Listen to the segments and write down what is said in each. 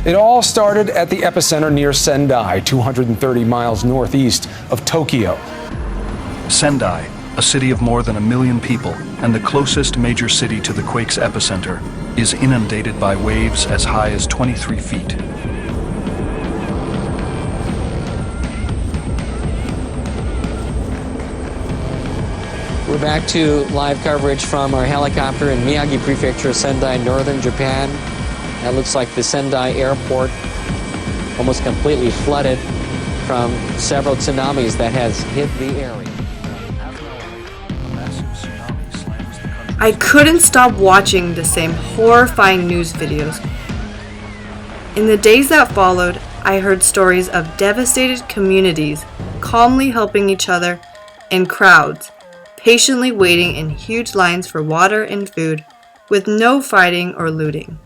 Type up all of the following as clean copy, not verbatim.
It all started at the epicenter near Sendai, 230 miles northeast of Tokyo. Sendai, a city of more than 1 million people and the closest major city to the quake's epicenter, is inundated by waves as high as 23 feet. We're back to live coverage from our helicopter in Miyagi Prefecture, Sendai, northern Japan. That looks like the Sendai airport almost completely flooded from several tsunamis that has hit the area. I couldn't stop watching the same horrifying news videos. In the days that followed, I heard stories of devastated communities calmly helping each other and crowds patiently waiting in huge lines for water and food with no fighting or looting.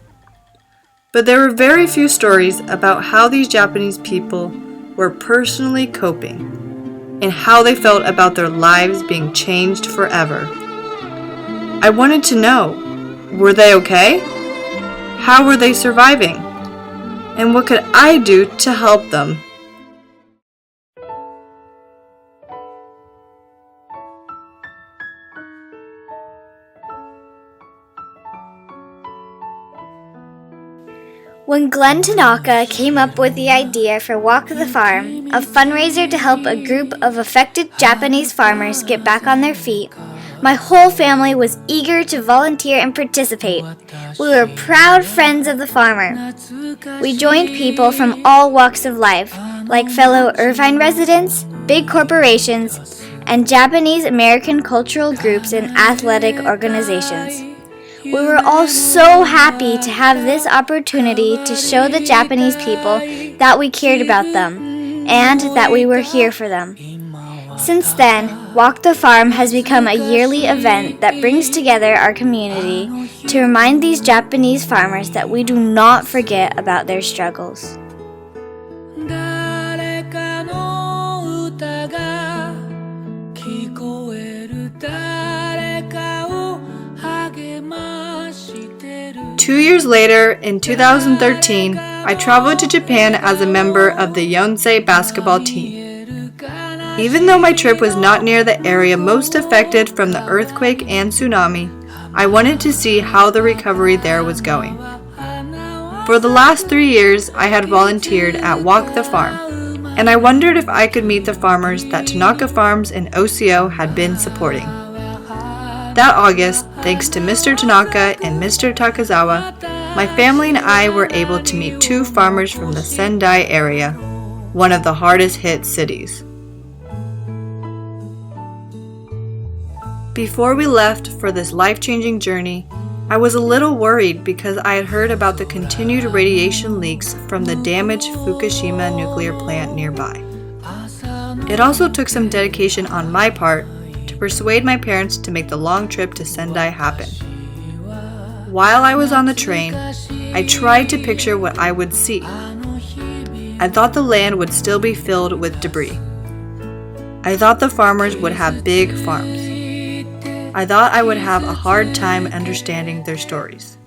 But there were very few stories about how these Japanese people were personally coping and how they felt about their lives being changed forever. I wanted to know, were they okay? How were they surviving? And what could I do to help them? When Glenn Tanaka came up with the idea for Walk the Farm, a fundraiser to help a group of affected Japanese farmers get back on their feet, my whole family was eager to volunteer and participate. We were proud friends of the farmer. We joined people from all walks of life, like fellow Irvine residents, big corporations, and Japanese American cultural groups and athletic organizations. We were all so happy to have this opportunity to show the Japanese people that we cared about them and that we were here for them. Since then, Walk the Farm has become a yearly event that brings together our community to remind these Japanese farmers that we do not forget about their struggles. Two years later, in 2013, I traveled to Japan as a member of the Yonsei basketball team. Even though my trip was not near the area most affected from the earthquake and tsunami, I wanted to see how the recovery there was going. For the last 3 years, I had volunteered at Walk the Farm, and I wondered if I could meet the farmers that Tanaka Farms and OCO had been supporting. That August, thanks to Mr. Tanaka and Mr. Takazawa, my family and I were able to meet 2 farmers from the Sendai area, one of the hardest hit cities. Before we left for this life-changing journey, I was a little worried because I had heard about the continued radiation leaks from the damaged Fukushima nuclear plant nearby. It also took some dedication on my part to persuade my parents to make the long trip to Sendai happen. While I was on the train, I tried to picture what I would see. I thought the land would still be filled with debris. I thought the farmers would have big farms. I thought I would have a hard time understanding their stories.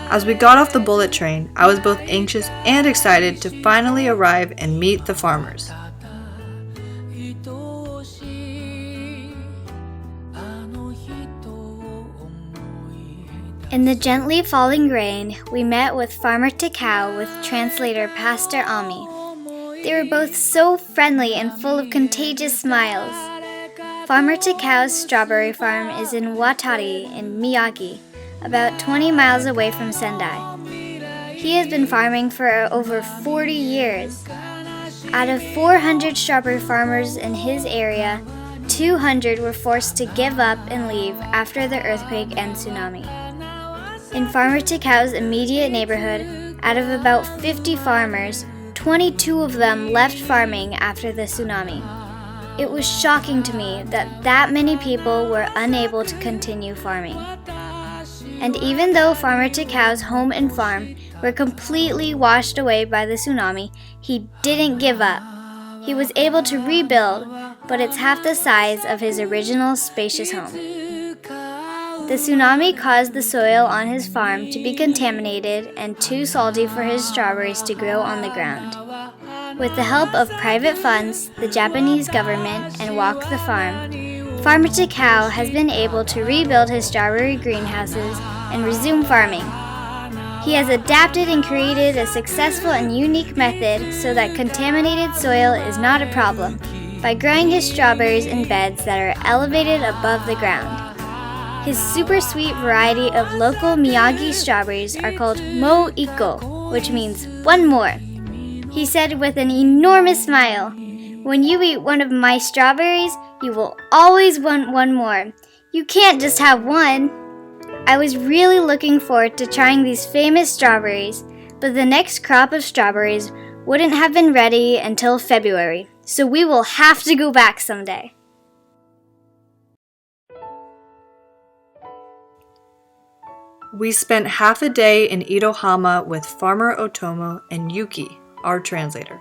As we got off the bullet train, I was both anxious and excited to finally arrive and meet the farmers. In the gently falling rain, we met with Farmer Takao with translator Pastor Ami. They were both so friendly and full of contagious smiles. Farmer Takao's strawberry farm is in Watari in Miyagi, about 20 miles away from Sendai. He has been farming for over 40 years. Out of 400 strawberry farmers in his area, 200 were forced to give up and leave after the earthquake and tsunami. In Farmer Takao's immediate neighborhood, out of about 50 farmers, 22 of them left farming after the tsunami. It was shocking to me that many people were unable to continue farming. And even though Farmer Takao's home and farm were completely washed away by the tsunami, he didn't give up. He was able to rebuild, but it's half the size of his original spacious home. The tsunami caused the soil on his farm to be contaminated and too salty for his strawberries to grow on the ground. With the help of private funds, the Japanese government, and Walk the Farm, Farmer Takao has been able to rebuild his strawberry greenhouses and resume farming. He has adapted and created a successful and unique method so that contaminated soil is not a problem, by growing his strawberries in beds that are elevated above the ground. His super sweet variety of local Miyagi strawberries are called Mo Iko, which means one more. He said with an enormous smile, "When you eat one of my strawberries, you will always want one more. You can't just have one." I was really looking forward to trying these famous strawberries, but the next crop of strawberries wouldn't have been ready until February, so we will have to go back someday. We spent half a day in Itohama with Farmer Otomo and Yuki, our translator.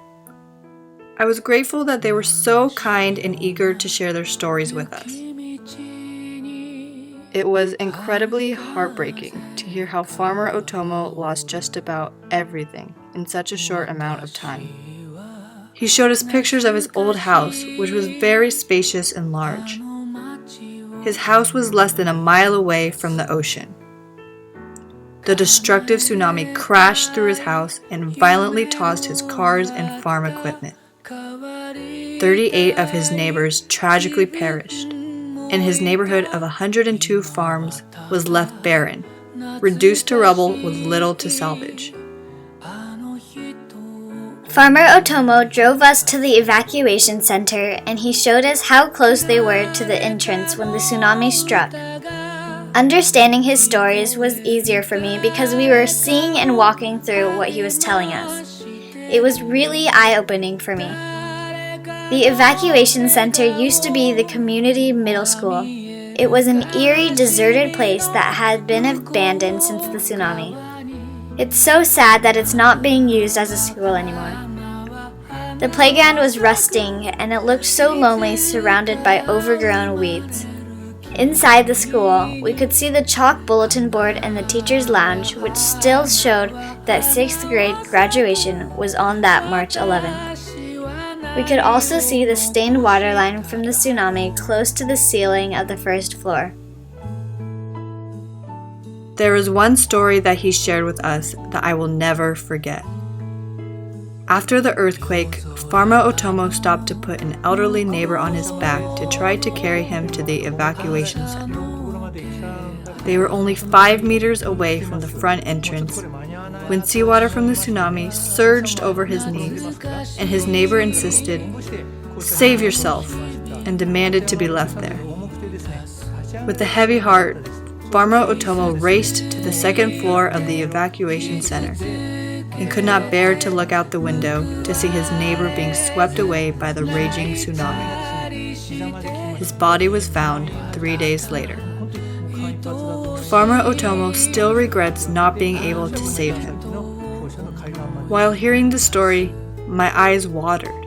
I was grateful that they were so kind and eager to share their stories with us. It was incredibly heartbreaking to hear how Farmer Otomo lost just about everything in such a short amount of time. He showed us pictures of his old house, which was very spacious and large. His house was less than a mile away from the ocean. The destructive tsunami crashed through his house and violently tossed his cars and farm equipment. 38 of his neighbors tragically perished, and his neighborhood of 102 farms was left barren, reduced to rubble with little to salvage. Farmer Otomo drove us to the evacuation center, and he showed us how close they were to the entrance when the tsunami struck. Understanding his stories was easier for me because we were seeing and walking through what he was telling us. It was really eye-opening for me. The evacuation center used to be the community middle school. It was an eerie, deserted place that had been abandoned since the tsunami. It's so sad that it's not being used as a school anymore. The playground was rusting, and it looked so lonely, surrounded by overgrown weeds. Inside the school, we could see the chalk bulletin board in the teacher's lounge, which still showed that 6th grade graduation was on that March 11th. We could also see the stained water line from the tsunami close to the ceiling of the first floor. There is one story that he shared with us that I will never forget. After the earthquake, Farmer Otomo stopped to put an elderly neighbor on his back to try to carry him to the evacuation center. They were only 5 meters away from the front entrance when seawater from the tsunami surged over his knees, and his neighbor insisted, "Save yourself," and demanded to be left there. With a heavy heart, Farmer Otomo raced to the 2nd floor of the evacuation center and could not bear to look out the window to see his neighbor being swept away by the raging tsunami. His body was found 3 days later. Farmer Otomo still regrets not being able to save him. While hearing the story, my eyes watered.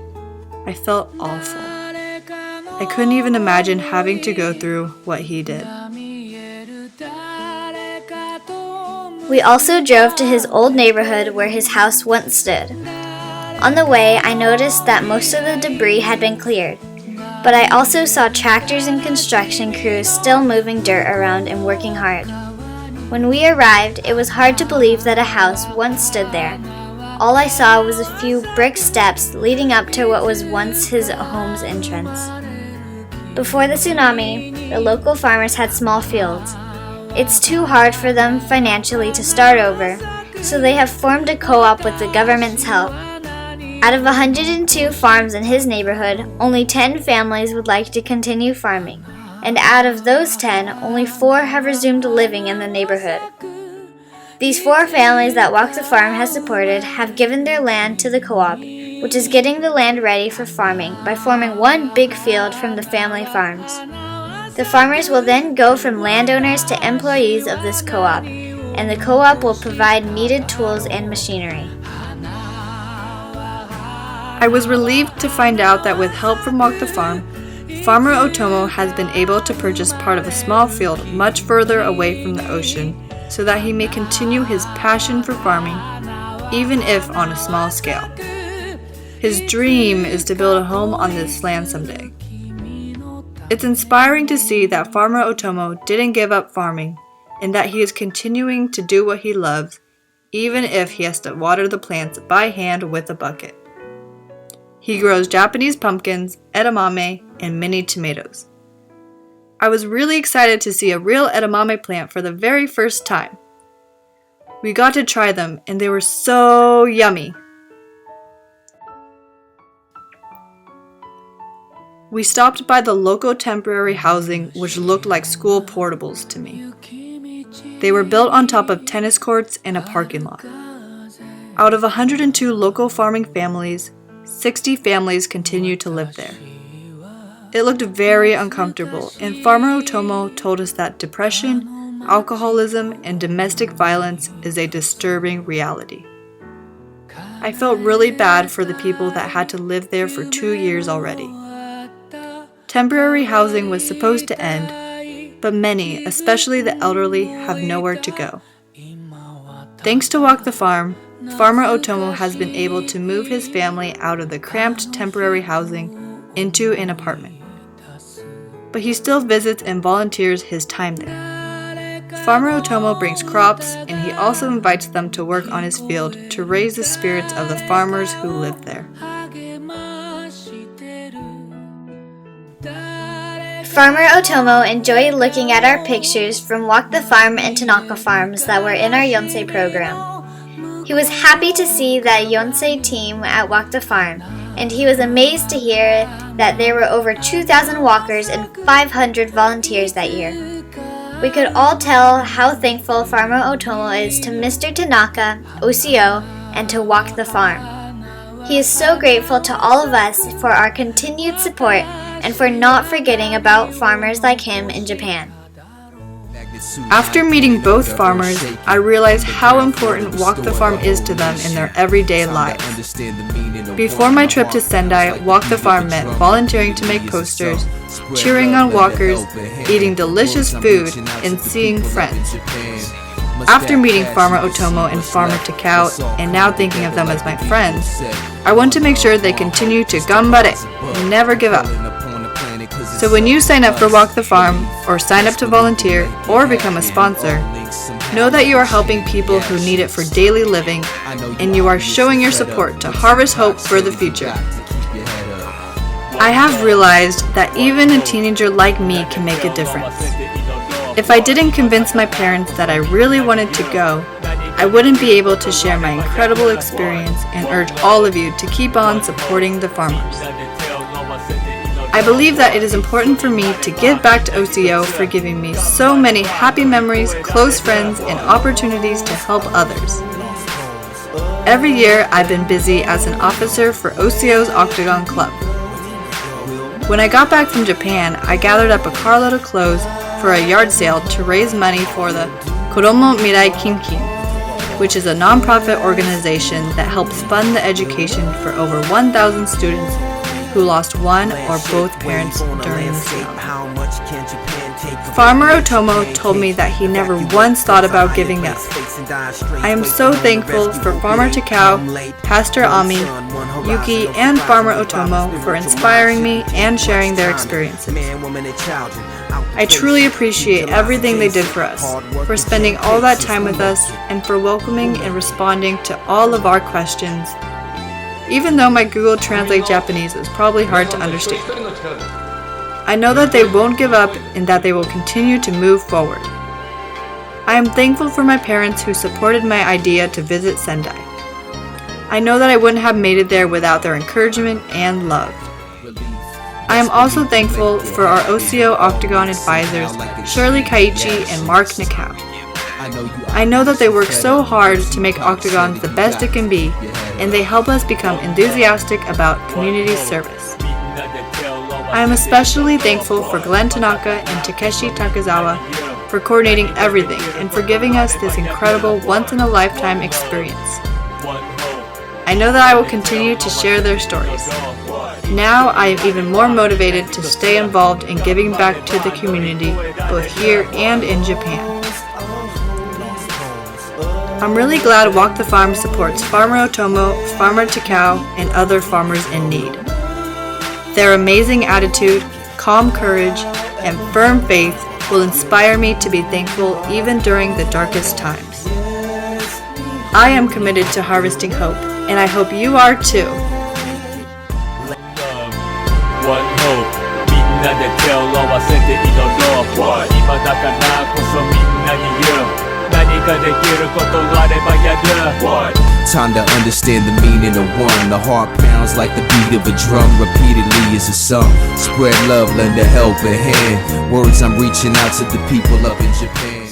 I felt awful. I couldn't even imagine having to go through what he did. We also drove to his old neighborhood where his house once stood. On the way, I noticed that most of the debris had been cleared, but I also saw tractors and construction crews still moving dirt around and working hard. When we arrived, it was hard to believe that a house once stood there. All I saw was a few brick steps leading up to what was once his home's entrance. Before the tsunami, the local farmers had small fields. It's too hard for them financially to start over, so they have formed a co-op with the government's help. Out of 102 farms in his neighborhood, only 10 families would like to continue farming, and out of those 10, only 4 have resumed living in the neighborhood. These 4 families that Walk the Farm has supported have given their land to the co-op, which is getting the land ready for farming by forming one big field from the family farms. The farmers will then go from landowners to employees of this co-op, and the co-op will provide needed tools and machinery. I was relieved to find out that with help from Walk the Farm, Farmer Otomo has been able to purchase part of a small field much further away from the ocean so that he may continue his passion for farming, even if on a small scale. His dream is to build a home on this land someday. It's inspiring to see that Farmer Otomo didn't give up farming and that he is continuing to do what he loves, even if he has to water the plants by hand with a bucket. He grows Japanese pumpkins, edamame, and mini tomatoes. I was really excited to see a real edamame plant for the very first time. We got to try them and they were so yummy. We stopped by the local temporary housing, which looked like school portables to me. They were built on top of tennis courts and a parking lot. Out of 102 local farming families, 60 families continue to live there. It looked very uncomfortable, and Farmer Otomo told us that depression, alcoholism, and domestic violence is a disturbing reality. I felt really bad for the people that had to live there for 2 years already. Temporary housing was supposed to end, but many, especially the elderly, have nowhere to go. Thanks to Walk the Farm, Farmer Otomo has been able to move his family out of the cramped temporary housing into an apartment. But he still visits and volunteers his time there. Farmer Otomo brings crops, and he also invites them to work on his field to raise the spirits of the farmers who live there. Farmer Otomo enjoyed looking at our pictures from Walk the Farm and Tanaka Farms that were in our Yonsei program. He was happy to see that Yonsei team at Walk the Farm, and he was amazed to hear that there were over 2,000 walkers and 500 volunteers that year. We could all tell how thankful Farmer Otomo is to Mr. Tanaka, OCO, and to Walk the Farm. He is so grateful to all of us for our continued support and for not forgetting about farmers like him in Japan. After meeting both farmers, I realized how important Walk the Farm is to them in their everyday lives. Before my trip to Sendai, Walk the Farm meant volunteering to make posters, cheering on walkers, eating delicious food, and seeing friends. After meeting Farmer Otomo and Farmer Takao, and now thinking of them as my friends, I want to make sure they continue to ganbare, never give up. So when you sign up for Walk the Farm, or sign up to volunteer, or become a sponsor, know that you are helping people who need it for daily living, and you are showing your support to harvest hope for the future. I have realized that even a teenager like me can make a difference. If I didn't convince my parents that I really wanted to go, I wouldn't be able to share my incredible experience and urge all of you to keep on supporting the farmers. I believe that it is important for me to give back to OCO for giving me so many happy memories, close friends, and opportunities to help others. Every year, I've been busy as an officer for OCO's Octagon Club. When I got back from Japan, I gathered up a carload of clothes for a yard sale to raise money for the Koromo Mirai Kinkin, which is a non-profit organization that helps fund the education for over 1,000 students who lost one or both parents during the tsunami. Farmer Otomo told me that he never once thought about giving up. I am so thankful for Farmer Takao, Pastor Ami, Yuki, and Farmer Otomo for inspiring me and sharing their experiences. I truly appreciate everything they did for us, for spending all that time with us, and for welcoming and responding to all of our questions, even though my Google Translate Japanese is probably hard to understand. I know that they won't give up and that they will continue to move forward. I am thankful for my parents who supported my idea to visit Sendai. I know that I wouldn't have made it there without their encouragement and love. I am also thankful for our OCO Octagon advisors, Shirley Kaiichi and Mark Nakao. I know that they work so hard to make Octagons the best it can be, and they help us become enthusiastic about community service. I am especially thankful for Glenn Tanaka and Takeshi Takezawa for coordinating everything and for giving us this incredible once-in-a-lifetime experience. I know that I will continue to share their stories. Now I am even more motivated to stay involved in giving back to the community, both here and in Japan. I'm really glad Walk the Farm supports Farmer Otomo, Farmer Takao, and other farmers in need. Their amazing attitude, calm courage, and firm faith will inspire me to be thankful even during the darkest times. I am committed to harvesting hope, and I hope you are too. What hope? みんなで手を合わせて祈ろう。今だからこそみんなに言う。何かできることがあればやる。Time to understand the meaning of one. The heart pounds like the beat of a drum. Repeatedly is a song. Spread love, lend a helping hand. Words I'm reaching out to the people up in Japan.